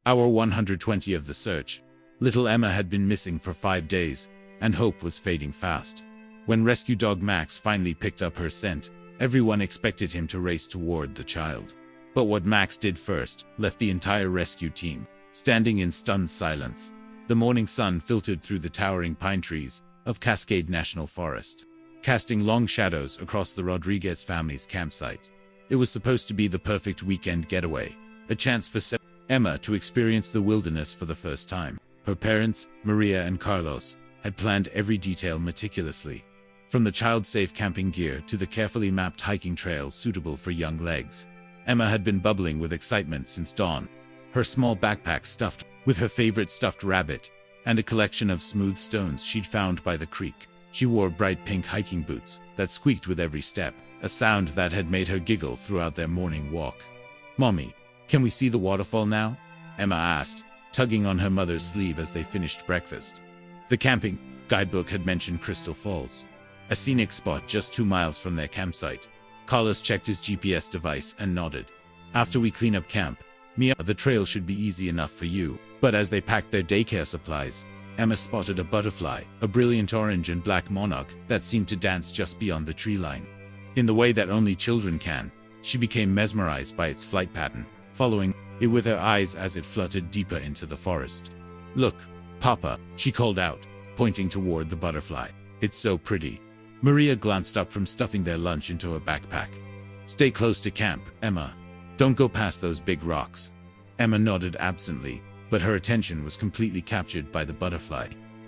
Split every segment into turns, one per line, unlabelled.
Hour 120 of the search. Little Emma had been missing for 5 days, and hope was fading fast. When rescue dog Max finally picked up her scent, everyone expected him to race toward the child. But what Max did first left the entire rescue team standing in stunned silence. The morning sun filtered through the towering pine trees of Cascade National Forest, casting long shadows across the Rodriguez family's campsite. It was supposed to be the perfect weekend getaway, a chance for Emma to experience the wilderness for the first time. Her parents, Maria and Carlos, had planned every detail meticulously, from the child-safe camping gear to the carefully mapped hiking trails suitable for young legs. Emma had been bubbling with excitement since dawn, her small backpack stuffed with her favorite stuffed rabbit and a collection of smooth stones she'd found by the creek. She wore bright pink hiking boots that squeaked with every step, a sound that had made her giggle throughout their morning walk. "Mommy, can we see the waterfall now?" Emma asked, tugging on her mother's sleeve as they finished breakfast. The camping guidebook had mentioned Crystal Falls, a scenic spot just 2 miles from their campsite. Carlos checked his GPS device and nodded. "After we clean up camp, Mia, the trail should be easy enough for you." But as they packed their daycare supplies, Emma spotted a butterfly, a brilliant orange and black monarch that seemed to dance just beyond the tree line. In the way that only children can, she became mesmerized by its flight pattern, following it with her eyes as it fluttered deeper into the forest. "Look, Papa," she called out, pointing toward the butterfly. "It's so pretty." Maria glanced up from stuffing their lunch into her backpack. "Stay close to camp, Emma. Don't go past those big rocks." Emma nodded absently, but her attention was completely captured by the butterfly.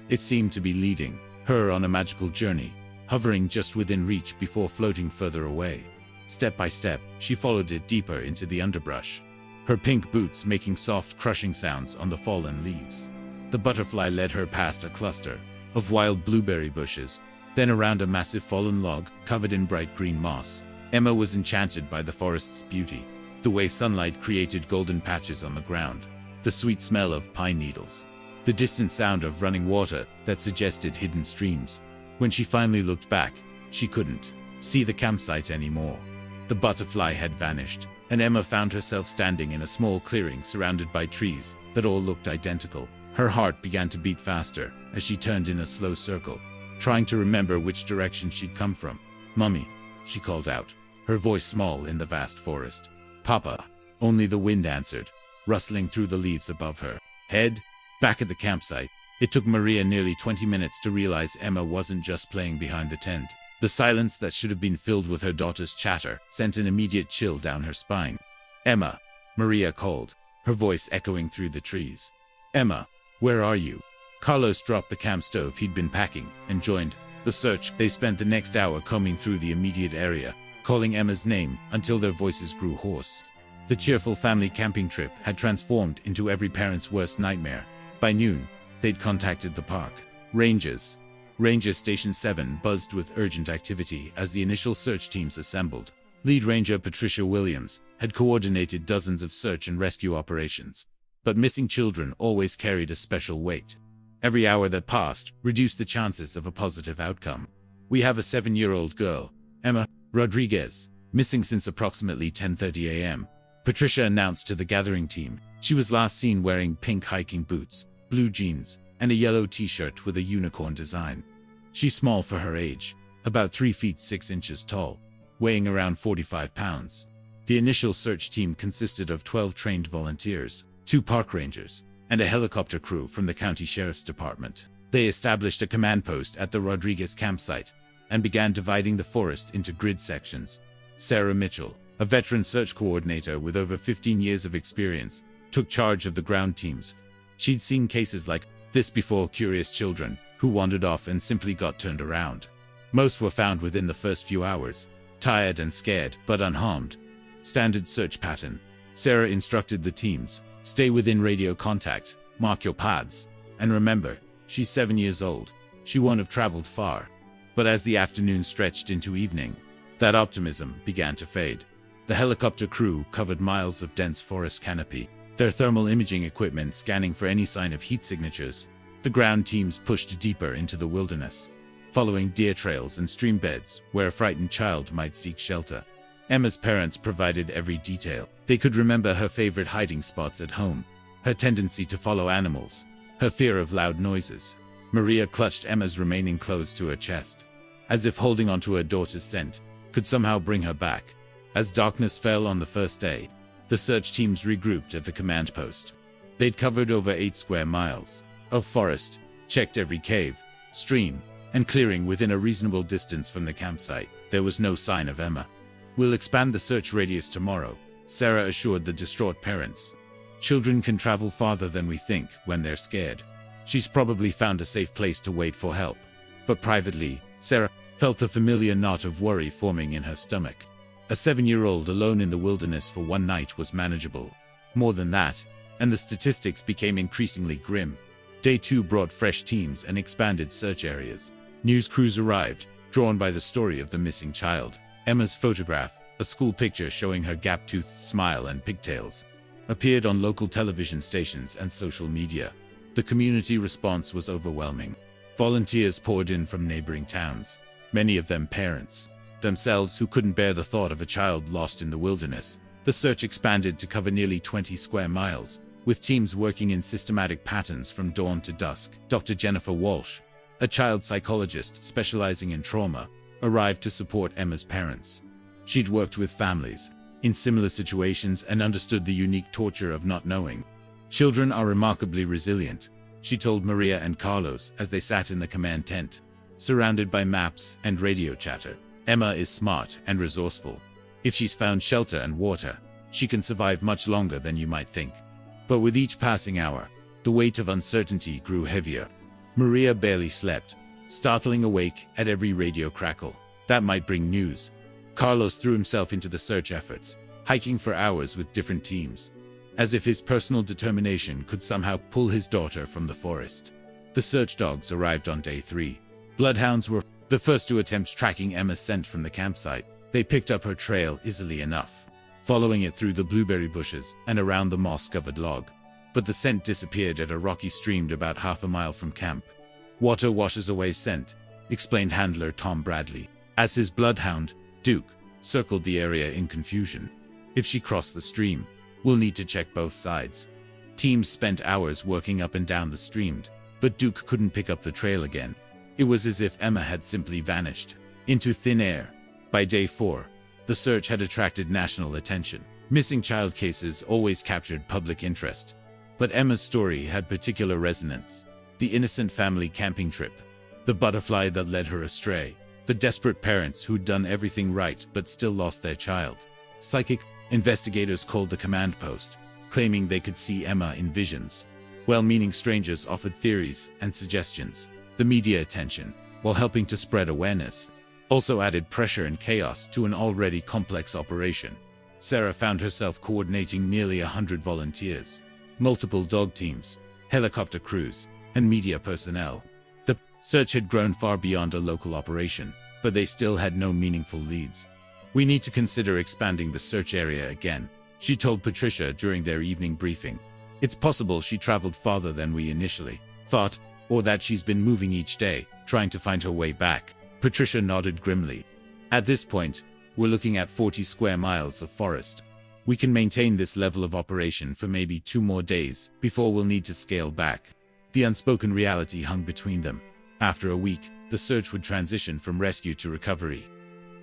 It seemed to be leading her on a magical journey, hovering just within reach before floating further away. Step by step, she followed it deeper into the underbrush, her pink boots making soft crushing sounds on the fallen leaves. The butterfly led her past a cluster of wild blueberry bushes, then around a massive fallen log covered in bright green moss. Emma was enchanted by the forest's beauty, the way sunlight created golden patches on the ground, the sweet smell of pine needles, the distant sound of running water that suggested hidden streams. When she finally looked back, she couldn't see the campsite anymore. The butterfly had vanished, and Emma found herself standing in a small clearing surrounded by trees that all looked identical. Her heart began to beat faster as she turned in a slow circle, trying to remember which direction she'd come from. "Mummy," she called out, her voice small in the vast forest. "Papa," only the wind answered, rustling through the leaves above her head. Back at the campsite, it took Maria nearly 20 minutes to realize Emma wasn't just playing behind the tent. The silence that should have been filled with her daughter's chatter sent an immediate chill down her spine. "Emma," Maria called, her voice echoing through the trees. "Emma, where are you?" Carlos dropped the camp stove he'd been packing and joined the search. They spent the next hour combing through the immediate area, calling Emma's name until their voices grew hoarse. The cheerful family camping trip had transformed into every parent's worst nightmare. By noon, they'd contacted the park rangers. Ranger Station 7 buzzed with urgent activity as the initial search teams assembled. Lead Ranger Patricia Williams had coordinated dozens of search and rescue operations, but missing children always carried a special weight. Every hour that passed reduced the chances of a positive outcome. "We have a 7-year-old girl, Emma Rodriguez, missing since approximately 10:30 a.m., Patricia announced to the gathering team. She was last seen wearing pink hiking boots, blue jeans, and a yellow t-shirt with a unicorn design. She's small for her age, about 3 feet 6 inches tall, weighing around 45 pounds. The initial search team consisted of 12 trained volunteers, 2 park rangers, and a helicopter crew from the county sheriff's department. They established a command post at the Rodriguez campsite and began dividing the forest into grid sections. Sarah Mitchell, a veteran search coordinator with over 15 years of experience, took charge of the ground teams. She'd seen cases like this before: curious children who wandered off and simply got turned around. Most were found within the first few hours, tired and scared, but unharmed. Standard search pattern. Sarah instructed the teams: stay within radio contact, mark your paths, and remember, she's 7 years old. She won't have traveled far. But as the afternoon stretched into evening, that optimism began to fade. The helicopter crew covered miles of dense forest canopy, their thermal imaging equipment scanning for any sign of heat signatures. The ground teams pushed deeper into the wilderness, following deer trails and stream beds where a frightened child might seek shelter. Emma's parents provided every detail. They could remember her favorite hiding spots at home, her tendency to follow animals, her fear of loud noises. Maria clutched Emma's remaining clothes to her chest, as if holding onto her daughter's scent could somehow bring her back. As darkness fell on the first day, the search teams regrouped at the command post. They'd covered over 8 square miles of forest, checked every cave, stream, and clearing within a reasonable distance from the campsite. There was no sign of Emma. "We'll expand the search radius tomorrow," Sarah assured the distraught parents. "Children can travel farther than we think when they're scared. She's probably found a safe place to wait for help." But privately, Sarah felt a familiar knot of worry forming in her stomach. A 7-year-old alone in the wilderness for one night was manageable. More than that, and the statistics became increasingly grim. Day 2 brought fresh teams and expanded search areas. News crews arrived, drawn by the story of the missing child. Emma's photograph, a school picture showing her gap-toothed smile and pigtails, appeared on local television stations and social media. The community response was overwhelming. Volunteers poured in from neighboring towns, many of them parents themselves who couldn't bear the thought of a child lost in the wilderness. The search expanded to cover nearly 20 square miles, with teams working in systematic patterns from dawn to dusk. Dr. Jennifer Walsh, a child psychologist specializing in trauma, arrived to support Emma's parents. She'd worked with families in similar situations and understood the unique torture of not knowing. "Children are remarkably resilient," she told Maria and Carlos as they sat in the command tent, surrounded by maps and radio chatter. "Emma is smart and resourceful. If she's found shelter and water, she can survive much longer than you might think." But with each passing hour, the weight of uncertainty grew heavier. Maria barely slept, startling awake at every radio crackle that might bring news. Carlos threw himself into the search efforts, hiking for hours with different teams, as if his personal determination could somehow pull his daughter from the forest. The search dogs arrived on day 3. Bloodhounds were the first to attempt tracking Emma's scent from the campsite. They picked up her trail easily enough, following it through the blueberry bushes and around the moss-covered log. But the scent disappeared at a rocky stream about half a mile from camp. "Water washes away scent," explained handler Tom Bradley, as his bloodhound, Duke, circled the area in confusion. "If she crossed the stream, we'll need to check both sides." Teams spent hours working up and down the stream, but Duke couldn't pick up the trail again. It was as if Emma had simply vanished into thin air. By day 4, the search had attracted national attention. Missing child cases always captured public interest, but Emma's story had particular resonance. The innocent family camping trip, the butterfly that led her astray, the desperate parents who'd done everything right but still lost their child. Psychic investigators called the command post, claiming they could see Emma in visions. Well-meaning strangers offered theories and suggestions. The media attention, while helping to spread awareness, also added pressure and chaos to an already complex operation. Sarah found herself coordinating nearly 100 volunteers, multiple dog teams, helicopter crews, and media personnel. The search had grown far beyond a local operation, but they still had no meaningful leads. "We need to consider expanding the search area again," she told Patricia during their evening briefing. "It's possible she traveled farther than we initially thought, or that she's been moving each day, trying to find her way back." Patricia nodded grimly. "At this point, we're looking at 40 square miles of forest. We can maintain this level of operation for maybe 2 more days before we'll need to scale back." The unspoken reality hung between them. After a week, the search would transition from rescue to recovery.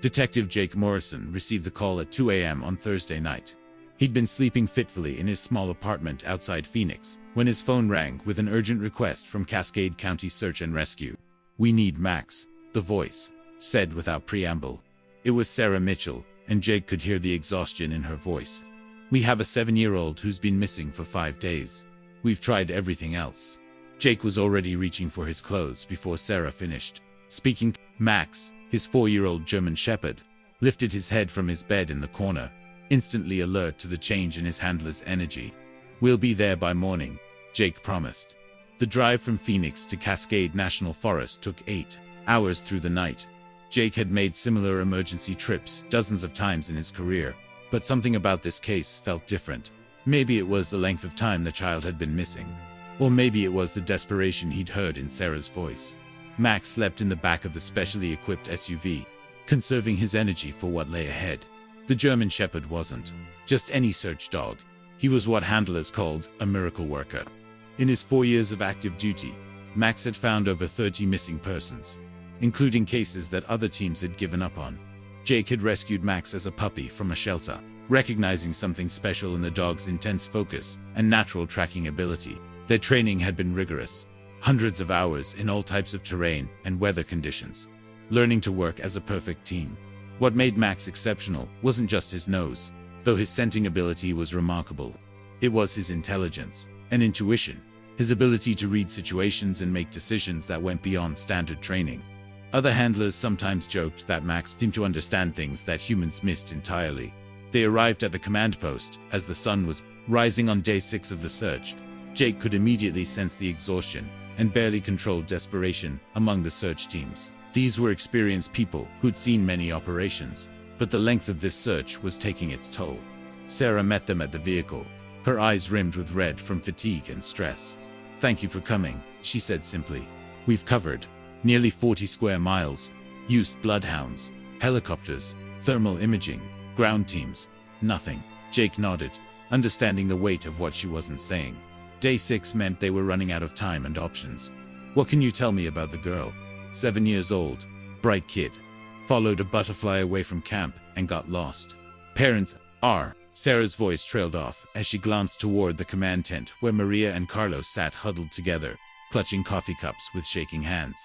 Detective Jake Morrison received the call at 2 a.m. on Thursday night. He'd been sleeping fitfully in his small apartment outside Phoenix when his phone rang with an urgent request from Cascade County Search and Rescue. "We need Max," the voice said without preamble. It was Sarah Mitchell, and Jake could hear the exhaustion in her voice. "We have a 7-year-old who's been missing for 5 days. We've tried everything else." Jake was already reaching for his clothes before Sarah finished speaking. Max, his 4-year-old German Shepherd, lifted his head from his bed in the corner, instantly alert to the change in his handler's energy. "We'll be there by morning," Jake promised. The drive from Phoenix to Cascade National Forest took 8 hours through the night. Jake had made similar emergency trips dozens of times in his career, but something about this case felt different. Maybe it was the length of time the child had been missing, or maybe it was the desperation he'd heard in Sarah's voice. Max slept in the back of the specially equipped SUV, conserving his energy for what lay ahead. The German Shepherd wasn't just any search dog. He was what handlers called a miracle worker. In his 4 years of active duty, Max had found over 30 missing persons, including cases that other teams had given up on. Jake had rescued Max as a puppy from a shelter, recognizing something special in the dog's intense focus and natural tracking ability. Their training had been rigorous, hundreds of hours in all types of terrain and weather conditions, learning to work as a perfect team. What made Max exceptional wasn't just his nose, though his scenting ability was remarkable. It was his intelligence and intuition, his ability to read situations and make decisions that went beyond standard training. Other handlers sometimes joked that Max seemed to understand things that humans missed entirely. They arrived at the command post as the sun was rising on day 6 of the search. Jake could immediately sense the exhaustion and barely controlled desperation among the search teams. These were experienced people who'd seen many operations, but the length of this search was taking its toll. Sarah met them at the vehicle, her eyes rimmed with red from fatigue and stress. "Thank you for coming," she said simply. "We've covered nearly 40 square miles, used bloodhounds, helicopters, thermal imaging, ground teams. Nothing." Jake nodded, understanding the weight of what she wasn't saying. Day 6 meant they were running out of time and options. "What can you tell me about the girl?" 7 years old, bright kid. Followed a butterfly away from camp and got lost. "Parents are..." Sarah's voice trailed off as she glanced toward the command tent where Maria and Carlos sat huddled together, clutching coffee cups with shaking hands.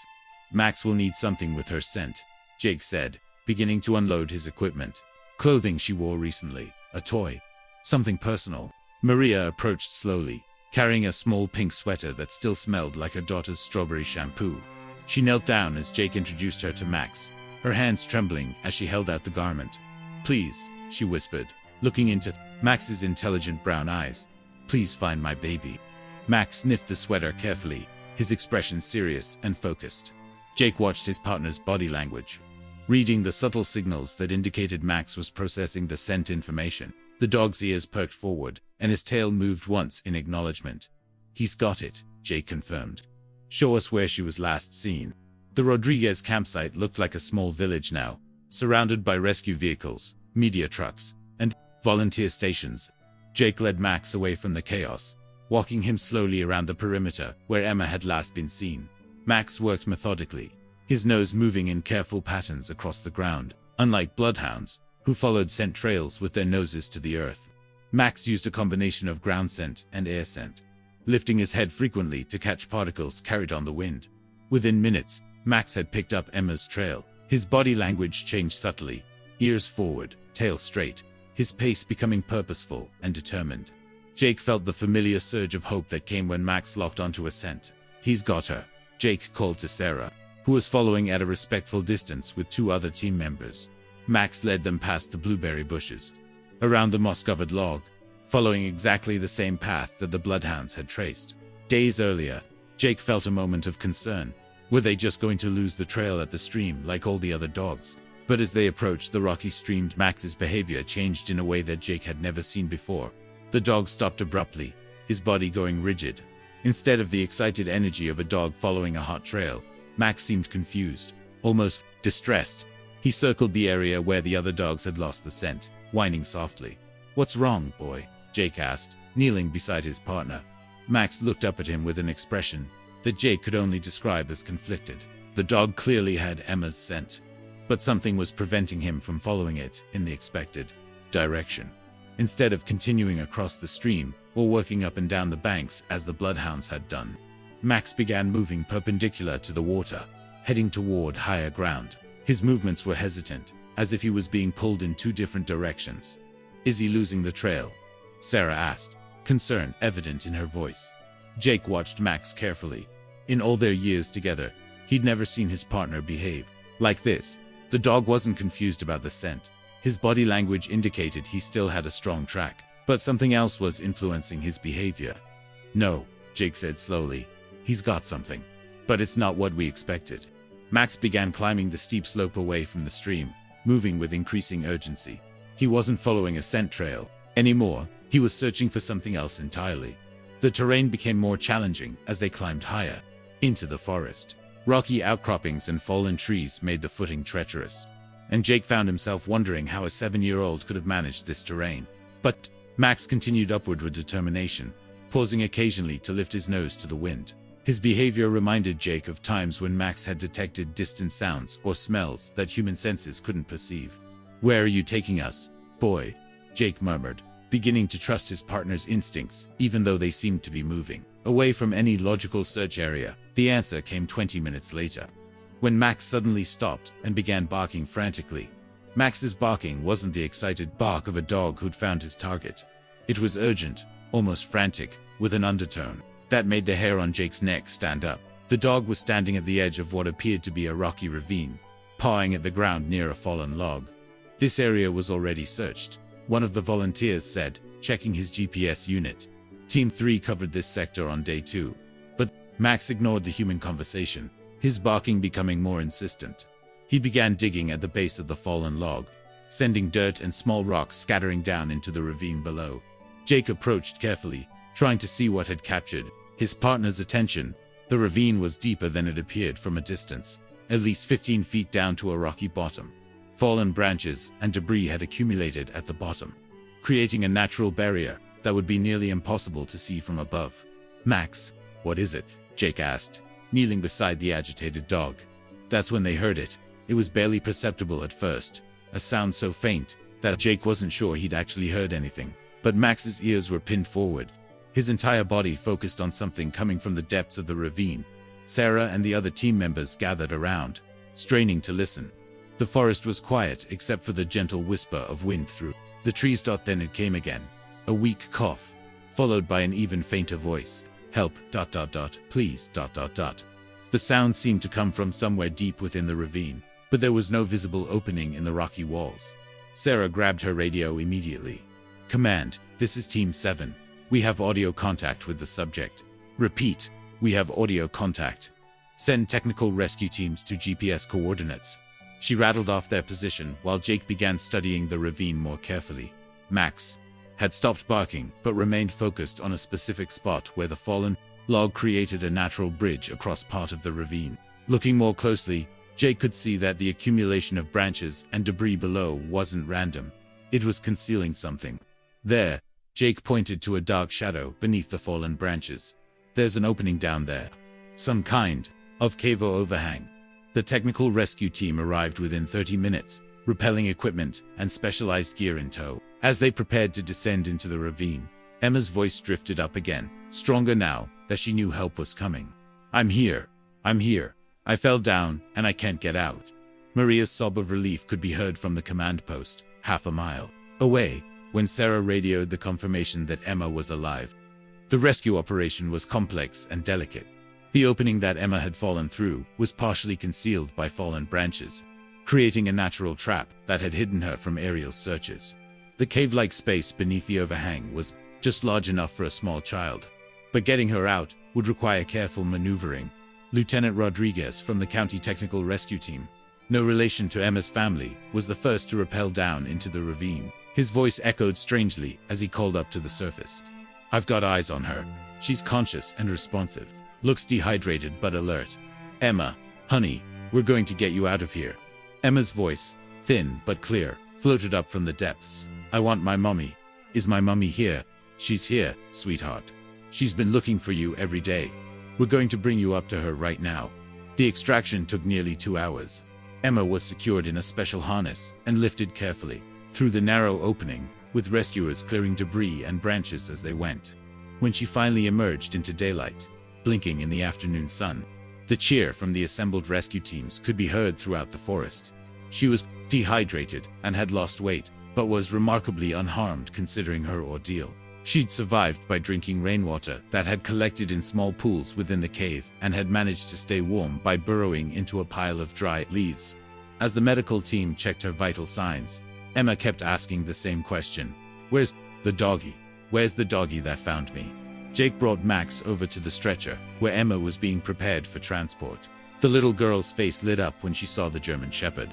"Max will need something with her scent," Jake said, beginning to unload his equipment. "Clothing she wore recently, a toy, something personal." Maria approached slowly, carrying a small pink sweater that still smelled like her daughter's strawberry shampoo. She knelt down as Jake introduced her to Max, her hands trembling as she held out the garment. "Please," she whispered, looking into Max's intelligent brown eyes. "Please find my baby." Max sniffed the sweater carefully, his expression serious and focused. Jake watched his partner's body language, reading the subtle signals that indicated Max was processing the scent information. The dog's ears perked forward, and his tail moved once in acknowledgement. "He's got it," Jake confirmed. "Show us where she was last seen." The Rodriguez campsite looked like a small village now, surrounded by rescue vehicles, media trucks, and volunteer stations. Jake led Max away from the chaos, walking him slowly around the perimeter where Emma had last been seen. Max worked methodically, his nose moving in careful patterns across the ground, unlike bloodhounds, who followed scent trails with their noses to the earth. Max used a combination of ground scent and air scent, lifting his head frequently to catch particles carried on the wind. Within minutes, Max had picked up Emma's trail. His body language changed subtly, ears forward, tail straight, his pace becoming purposeful and determined. Jake felt the familiar surge of hope that came when Max locked onto a scent. "He's got her," Jake called to Sarah, who was following at a respectful distance with 2 other team members. Max led them past the blueberry bushes, around the moss-covered log, following exactly the same path that the bloodhounds had traced. Days earlier, Jake felt a moment of concern. Were they just going to lose the trail at the stream like all the other dogs? But as they approached the rocky stream, Max's behavior changed in a way that Jake had never seen before. The dog stopped abruptly, his body going rigid. Instead of the excited energy of a dog following a hot trail, Max seemed confused, almost distressed. He circled the area where the other dogs had lost the scent, whining softly. "What's wrong, boy?" Jake asked, kneeling beside his partner. Max looked up at him with an expression that Jake could only describe as conflicted. The dog clearly had Emma's scent, but something was preventing him from following it in the expected direction. Instead of continuing across the stream or working up and down the banks as the bloodhounds had done, Max began moving perpendicular to the water, heading toward higher ground. His movements were hesitant, as if he was being pulled in 2 different directions. "Is he losing the trail?" Sarah asked, concern evident in her voice. Jake watched Max carefully. In all their years together, he'd never seen his partner behave like this. The dog wasn't confused about the scent. His body language indicated he still had a strong track, but something else was influencing his behavior. "No," Jake said slowly. "He's got something, but it's not what we expected." Max began climbing the steep slope away from the stream, moving with increasing urgency. He wasn't following a scent trail anymore, he was searching for something else entirely. The terrain became more challenging as they climbed higher into the forest. Rocky outcroppings and fallen trees made the footing treacherous, and Jake found himself wondering how a 7-year-old could have managed this terrain. But Max continued upward with determination, pausing occasionally to lift his nose to the wind. His behavior reminded Jake of times when Max had detected distant sounds or smells that human senses couldn't perceive. "Where are you taking us, boy?" Jake murmured, beginning to trust his partner's instincts, even though they seemed to be moving away from any logical search area. The answer came 20 minutes later, when Max suddenly stopped and began barking frantically. Max's barking wasn't the excited bark of a dog who'd found his target. It was urgent, almost frantic, with an undertone that made the hair on Jake's neck stand up. The dog was standing at the edge of what appeared to be a rocky ravine, pawing at the ground near a fallen log. "This area was already searched," one of the volunteers said, checking his GPS unit. "Team 3 covered this sector on day 2. But Max ignored the human conversation, his barking becoming more insistent. He began digging at the base of the fallen log, sending dirt and small rocks scattering down into the ravine below. Jake approached carefully, trying to see what had captured his partner's attention. The ravine was deeper than it appeared from a distance, at least 15 feet down to a rocky bottom. Fallen branches and debris had accumulated at the bottom, creating a natural barrier that would be nearly impossible to see from above. "Max, what is it?" Jake asked, kneeling beside the agitated dog. That's when they heard it. It was barely perceptible at first, a sound so faint that Jake wasn't sure he'd actually heard anything. But Max's ears were pinned forward, his entire body focused on something coming from the depths of the ravine. Sarah and the other team members gathered around, straining to listen. The forest was quiet except for the gentle whisper of wind through the trees. Then it came again, a weak cough, followed by an even fainter voice. "Help, please, The sound seemed to come from somewhere deep within the ravine, but there was no visible opening in the rocky walls. Sarah grabbed her radio immediately. "Command, this is Team 7. We have audio contact with the subject. Repeat, we have audio contact. Send technical rescue teams to GPS coordinates." She rattled off their position while Jake began studying the ravine more carefully. Max had stopped barking but remained focused on a specific spot where the fallen log created a natural bridge across part of the ravine. Looking more closely, Jake could see that the accumulation of branches and debris below wasn't random. It was concealing something. "There," Jake pointed to a dark shadow beneath the fallen branches. "There's an opening down there. Some kind of cave or overhang." The technical rescue team arrived within 30 minutes, rappelling equipment and specialized gear in tow. As they prepared to descend into the ravine, Emma's voice drifted up again, stronger now that she knew help was coming. I'm here. I fell down and I can't get out." Maria's sob of relief could be heard from the command post, half a mile away, when Sarah radioed the confirmation that Emma was alive. The rescue operation was complex and delicate. The opening that Emma had fallen through was partially concealed by fallen branches, creating a natural trap that had hidden her from aerial searches. The cave-like space beneath the overhang was just large enough for a small child, but getting her out would require careful maneuvering. Lieutenant Rodriguez from the County Technical Rescue Team, no relation to Emma's family, was the first to rappel down into the ravine. His voice echoed strangely as he called up to the surface. "I've got eyes on her. She's conscious and responsive. Looks dehydrated but alert. Emma, honey, we're going to get you out of here." Emma's voice, thin but clear, floated up from the depths. "I want my mommy. Is my mommy here?" "She's here, sweetheart. She's been looking for you every day. We're going to bring you up to her right now." The extraction took nearly 2 hours. Emma was secured in a special harness and lifted carefully through the narrow opening, with rescuers clearing debris and branches as they went. When she finally emerged into daylight, blinking in the afternoon sun, the cheer from the assembled rescue teams could be heard throughout the forest. She was dehydrated and had lost weight, but was remarkably unharmed considering her ordeal. She'd survived by drinking rainwater that had collected in small pools within the cave and had managed to stay warm by burrowing into a pile of dry leaves. As the medical team checked her vital signs, Emma kept asking the same question. "Where's the doggy? Where's the doggy that found me?" Jake brought Max over to the stretcher, where Emma was being prepared for transport. The little girl's face lit up when she saw the German Shepherd.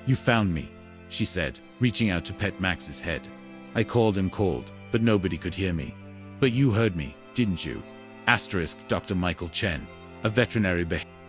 "You found me," she said, reaching out to pet Max's head. "I called and called, but nobody could hear me. But you heard me, didn't you?" Dr. Michael Chen, a veterinary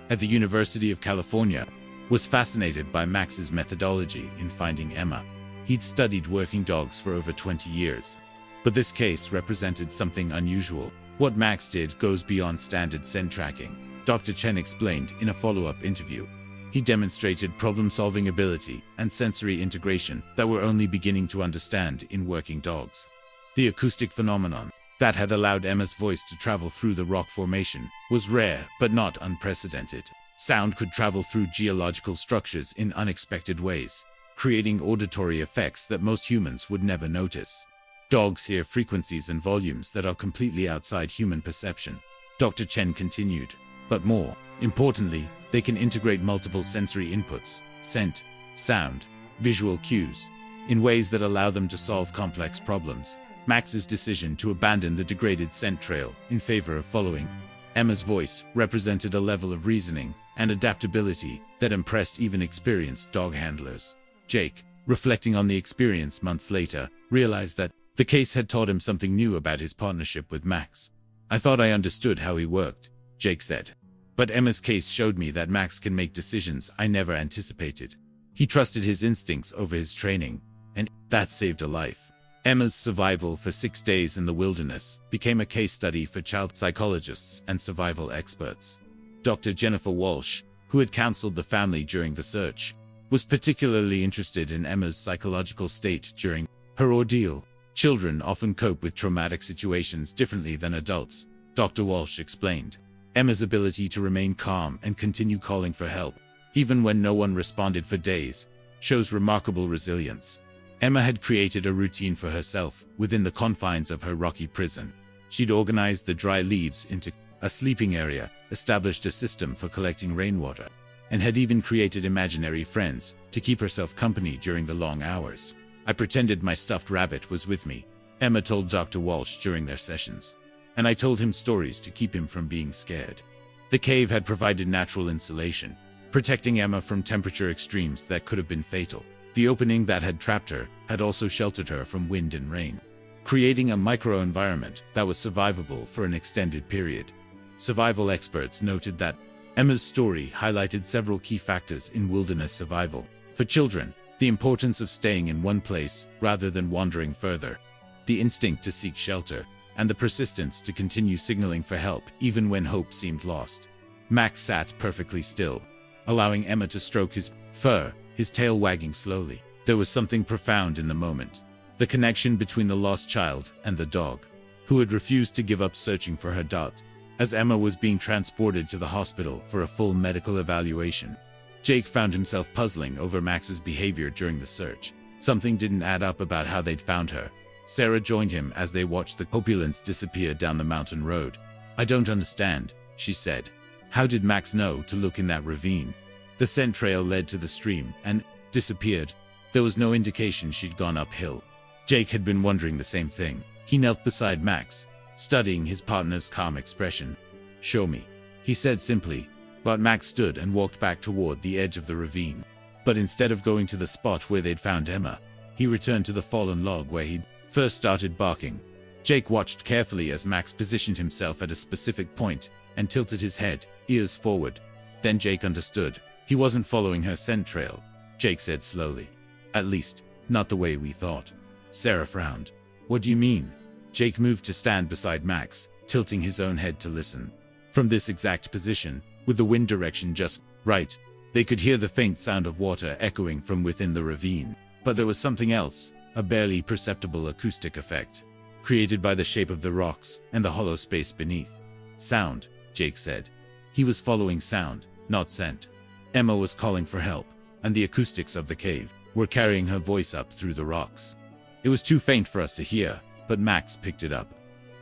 at the University of California, was fascinated by Max's methodology in finding Emma. He'd studied working dogs for over 20 years. But this case represented something unusual. What Max did goes beyond standard scent tracking, Dr. Chen explained in a follow-up interview. He demonstrated problem-solving ability and sensory integration that we're only beginning to understand in working dogs. The acoustic phenomenon that had allowed Emma's voice to travel through the rock formation was rare but not unprecedented. Sound could travel through geological structures in unexpected ways, creating auditory effects that most humans would never notice. Dogs hear frequencies and volumes that are completely outside human perception, Dr. Chen continued. But more importantly, they can integrate multiple sensory inputs, scent, sound, visual cues, in ways that allow them to solve complex problems. Max's decision to abandon the degraded scent trail in favor of following Emma's voice represented a level of reasoning and adaptability that impressed even experienced dog handlers. Jake, reflecting on the experience months later, realized that the case had taught him something new about his partnership with Max. "I thought I understood how he worked," Jake said. "But Emma's case showed me that Max can make decisions I never anticipated. He trusted his instincts over his training, and that saved a life." Emma's survival for 6 days in the wilderness became a case study for child psychologists and survival experts. Dr. Jennifer Walsh, who had counseled the family during the search, was particularly interested in Emma's psychological state during her ordeal. "Children often cope with traumatic situations differently than adults," Dr. Walsh explained. "Emma's ability to remain calm and continue calling for help, even when no one responded for days, shows remarkable resilience." Emma had created a routine for herself within the confines of her rocky prison. She'd organized the dry leaves into a sleeping area, established a system for collecting rainwater, and had even created imaginary friends to keep herself company during the long hours. "I pretended my stuffed rabbit was with me," Emma told Dr. Walsh during their sessions. "And I told him stories to keep him from being scared." The cave had provided natural insulation, protecting Emma from temperature extremes that could have been fatal. The opening that had trapped her had also sheltered her from wind and rain, creating a microenvironment that was survivable for an extended period. Survival experts noted that Emma's story highlighted several key factors in wilderness survival. For children, the importance of staying in one place rather than wandering further, the instinct to seek shelter, and the persistence to continue signaling for help even when hope seemed lost. Max sat perfectly still, allowing Emma to stroke his fur, his tail wagging slowly. There was something profound in the moment. The connection between the lost child and the dog, who had refused to give up searching for her dot. As Emma was being transported to the hospital for a full medical evaluation, Jake found himself puzzling over Max's behavior during the search. Something didn't add up about how they'd found her. Sarah joined him as they watched the opulence disappear down the mountain road. "I don't understand," she said. "How did Max know to look in that ravine? The scent trail led to the stream and disappeared. There was no indication she'd gone uphill." Jake had been wondering the same thing. He knelt beside Max, studying his partner's calm expression. "Show me," he said simply. But Max stood and walked back toward the edge of the ravine. But instead of going to the spot where they'd found Emma, he returned to the fallen log where he'd first started barking. Jake watched carefully as Max positioned himself at a specific point and tilted his head, ears forward. Then Jake understood. He wasn't following her scent trail, Jake said slowly. "At least, not the way we thought." Sarah frowned. "What do you mean?" Jake moved to stand beside Max, tilting his own head to listen. From this exact position, with the wind direction just right, they could hear the faint sound of water echoing from within the ravine. But there was something else, a barely perceptible acoustic effect, created by the shape of the rocks and the hollow space beneath. "Sound," Jake said. He was following sound, not scent. Emma was calling for help, and the acoustics of the cave were carrying her voice up through the rocks. It was too faint for us to hear, but Max picked it up.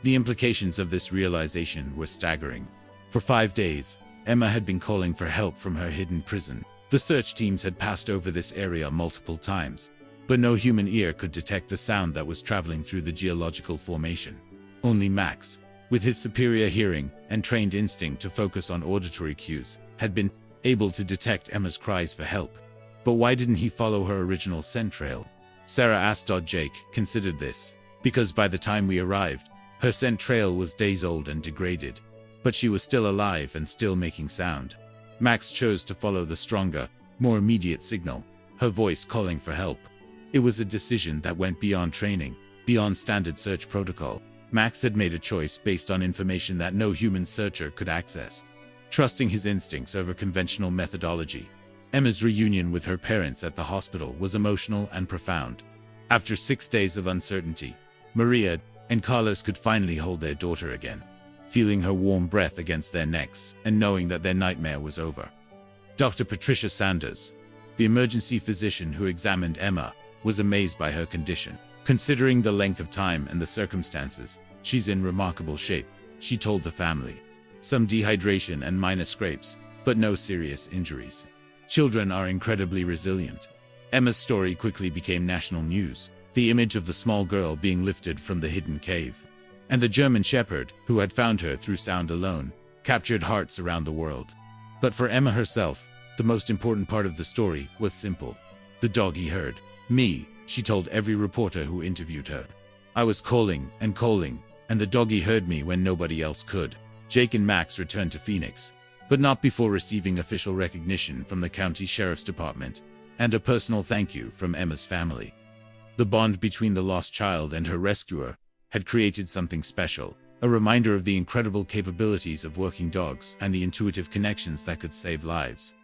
The implications of this realization were staggering. For 5 days, Emma had been calling for help from her hidden prison. The search teams had passed over this area multiple times, but no human ear could detect the sound that was traveling through the geological formation. Only Max, with his superior hearing and trained instinct to focus on auditory cues, had been able to detect Emma's cries for help. But why didn't he follow her original scent trail? Sarah asked. Jake considered this. Because by the time we arrived, her scent trail was days old and degraded. But she was still alive and still making sound. Max chose to follow the stronger, more immediate signal, her voice calling for help. It was a decision that went beyond training. beyond standard search protocol. Max had made a choice based on information that no human searcher could access, trusting his instincts over conventional methodology. Emma's reunion with her parents at the hospital was emotional and profound. After 6 days of uncertainty, Maria and Carlos could finally hold their daughter again, feeling her warm breath against their necks and knowing that their nightmare was over. Dr. Patricia Sanders, the emergency physician who examined Emma, was amazed by her condition. Considering the length of time and the circumstances, she's in remarkable shape, she told the family. Some dehydration and minor scrapes, but no serious injuries. Children are incredibly resilient. Emma's story quickly became national news, the image of the small girl being lifted from the hidden cave, and the German shepherd, who had found her through sound alone, captured hearts around the world. But for Emma herself, the most important part of the story was simple. The doggy heard me, she told every reporter who interviewed her. I was calling, and the doggy heard me when nobody else could. Jake and Max returned to Phoenix, but not before receiving official recognition from the county sheriff's department, and a personal thank you from Emma's family. The bond between the lost child and her rescuer had created something special, a reminder of the incredible capabilities of working dogs and the intuitive connections that could save lives.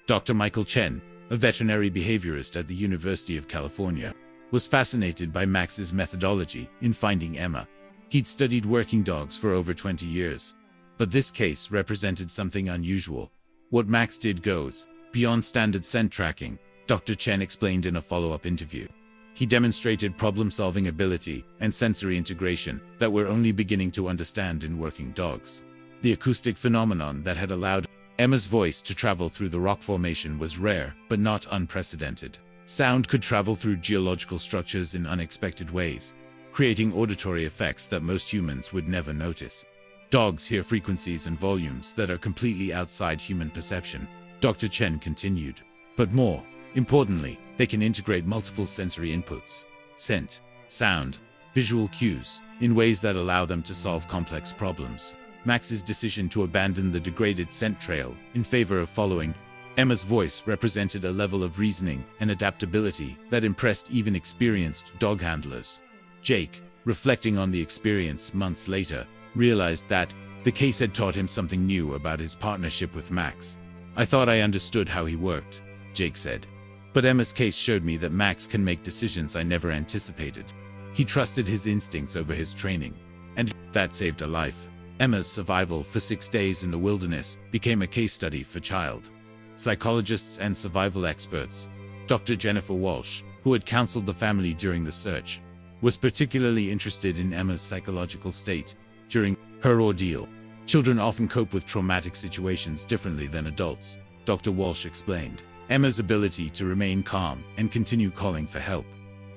Dr. Michael Chen, a veterinary behaviorist at the University of California, was fascinated by Max's methodology in finding Emma. He'd studied working dogs for over 20 years, but this case represented something unusual. What Max did goes beyond standard scent tracking, Dr. Chen explained in a follow-up interview. He demonstrated problem-solving ability and sensory integration that we're only beginning to understand in working dogs. The acoustic phenomenon that had allowed Emma's voice to travel through the rock formation was rare, but not unprecedented. Sound could travel through geological structures in unexpected ways, creating auditory effects that most humans would never notice. Dogs hear frequencies and volumes that are completely outside human perception, Dr. Chen continued. But more importantly, they can integrate multiple sensory inputs, scent, sound, visual cues, in ways that allow them to solve complex problems. Max's decision to abandon the degraded scent trail in favor of following Emma's voice represented a level of reasoning and adaptability that impressed even experienced dog handlers. Jake, reflecting on the experience months later, realized that the case had taught him something new about his partnership with Max. I thought I understood how he worked, Jake said. But Emma's case showed me that Max can make decisions I never anticipated. He trusted his instincts over his training, and that saved a life. Emma's survival for 6 days in the wilderness became a case study for child psychologists and survival experts. Dr. Jennifer Walsh, who had counseled the family during the search, was particularly interested in Emma's psychological state during her ordeal. Children often cope with traumatic situations differently than adults, Dr. Walsh explained. Emma's ability to remain calm and continue calling for help,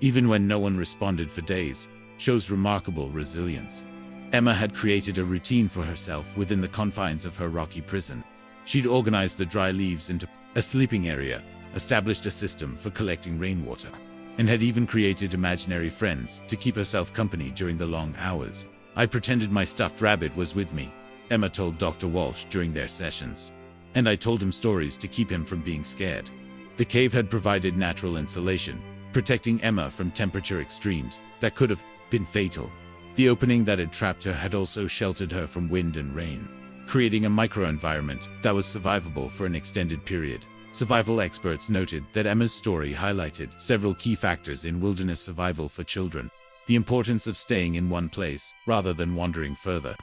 even when no one responded for days, shows remarkable resilience. Emma had created a routine for herself within the confines of her rocky prison. She'd organized the dry leaves into a sleeping area, established a system for collecting rainwater, and had even created imaginary friends to keep herself company during the long hours. I pretended my stuffed rabbit was with me, Emma told Dr. Walsh during their sessions. And I told him stories to keep him from being scared. The cave had provided natural insulation, protecting Emma from temperature extremes that could have been fatal. The opening that had trapped her had also sheltered her from wind and rain, creating a microenvironment that was survivable for an extended period. Survival experts noted that Emma's story highlighted several key factors in wilderness survival for children: the importance of staying in one place rather than wandering further,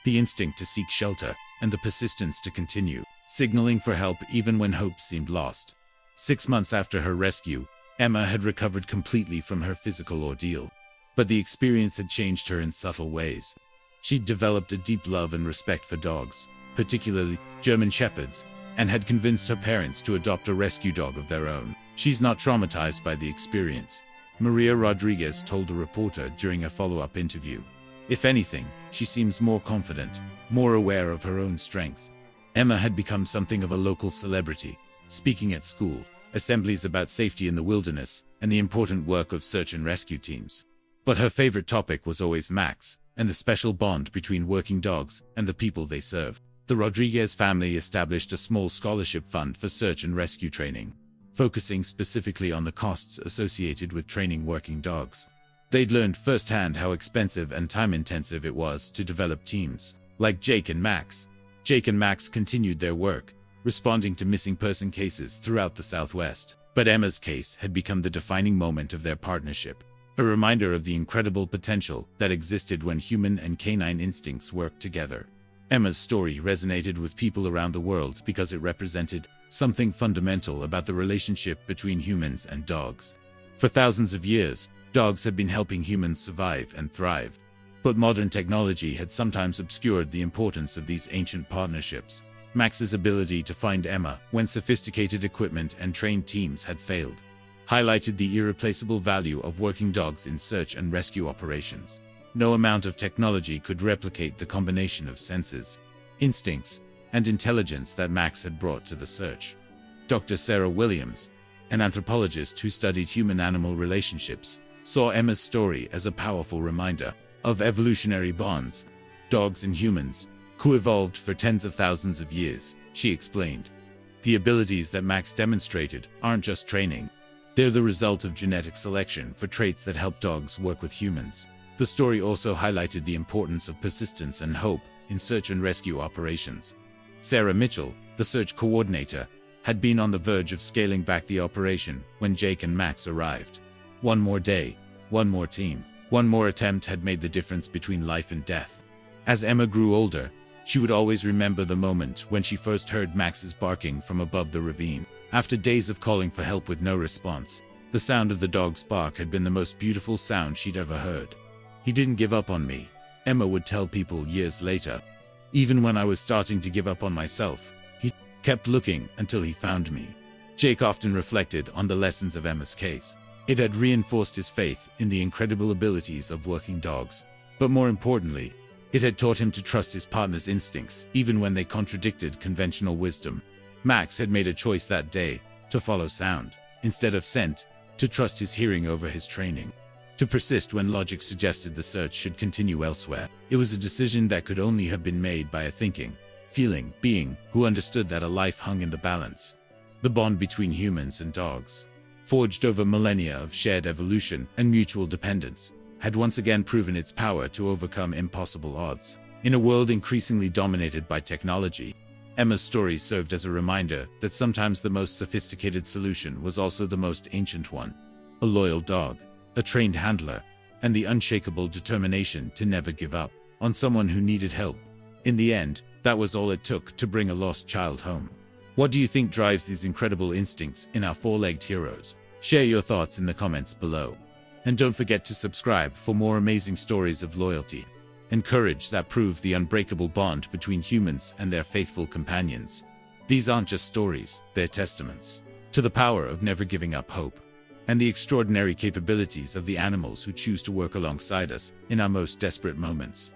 the instinct to seek shelter, and the persistence to continue, signaling for help even when hope seemed lost. 6 months after her rescue, Emma had recovered completely from her physical ordeal. But the experience had changed her in subtle ways. She'd developed a deep love and respect for dogs, particularly German shepherds, and had convinced her parents to adopt a rescue dog of their own. She's not traumatized by the experience, Maria Rodriguez told a reporter during a follow-up interview. If anything, she seems more confident, more aware of her own strength. Emma had become something of a local celebrity, speaking at school, assemblies about safety in the wilderness, and the important work of search and rescue teams. But her favorite topic was always Max, and the special bond between working dogs and the people they serve. The Rodriguez family established a small scholarship fund for search and rescue training, focusing specifically on the costs associated with training working dogs. They'd learned firsthand how expensive and time-intensive it was to develop teams like Jake and Max. Jake and Max continued their work, responding to missing person cases throughout the Southwest. But Emma's case had become the defining moment of their partnership, a reminder of the incredible potential that existed when human and canine instincts worked together. Emma's story resonated with people around the world because it represented something fundamental about the relationship between humans and dogs. For thousands of years, dogs had been helping humans survive and thrive. But modern technology had sometimes obscured the importance of these ancient partnerships. Max's ability to find Emma when sophisticated equipment and trained teams had failed highlighted the irreplaceable value of working dogs in search and rescue operations. No amount of technology could replicate the combination of senses, instincts, and intelligence that Max had brought to the search. Dr. Sarah Williams, an anthropologist who studied human-animal relationships, saw Emma's story as a powerful reminder of evolutionary bonds. Dogs and humans co-evolved for tens of thousands of years, she explained. The abilities that Max demonstrated aren't just training. They're the result of genetic selection for traits that help dogs work with humans. The story also highlighted the importance of persistence and hope in search and rescue operations. Sarah Mitchell, the search coordinator, had been on the verge of scaling back the operation when Jake and Max arrived. One more day, one more team, one more attempt had made the difference between life and death. As Emma grew older, she would always remember the moment when she first heard Max's barking from above the ravine. After days of calling for help with no response, the sound of the dog's bark had been the most beautiful sound she'd ever heard. "He didn't give up on me," Emma would tell people years later. "Even when I was starting to give up on myself, he kept looking until he found me." Jake often reflected on the lessons of Emma's case. It had reinforced his faith in the incredible abilities of working dogs. But more importantly, it had taught him to trust his partner's instincts, even when they contradicted conventional wisdom. Max had made a choice that day to follow sound instead of scent, to trust his hearing over his training, to persist when logic suggested the search should continue elsewhere. It was a decision that could only have been made by a thinking, feeling being who understood that a life hung in the balance. The bond between humans and dogs, forged over millennia of shared evolution and mutual dependence, had once again proven its power to overcome impossible odds. In a world increasingly dominated by technology, Emma's story served as a reminder that sometimes the most sophisticated solution was also the most ancient one. A loyal dog, a trained handler, and the unshakable determination to never give up on someone who needed help. In the end, that was all it took to bring a lost child home. What do you think drives these incredible instincts in our four-legged heroes? Share your thoughts in the comments below. And don't forget to subscribe for more amazing stories of loyalty and courage that prove the unbreakable bond between humans and their faithful companions. These aren't just stories, they're testaments to the power of never giving up hope and the extraordinary capabilities of the animals who choose to work alongside us in our most desperate moments.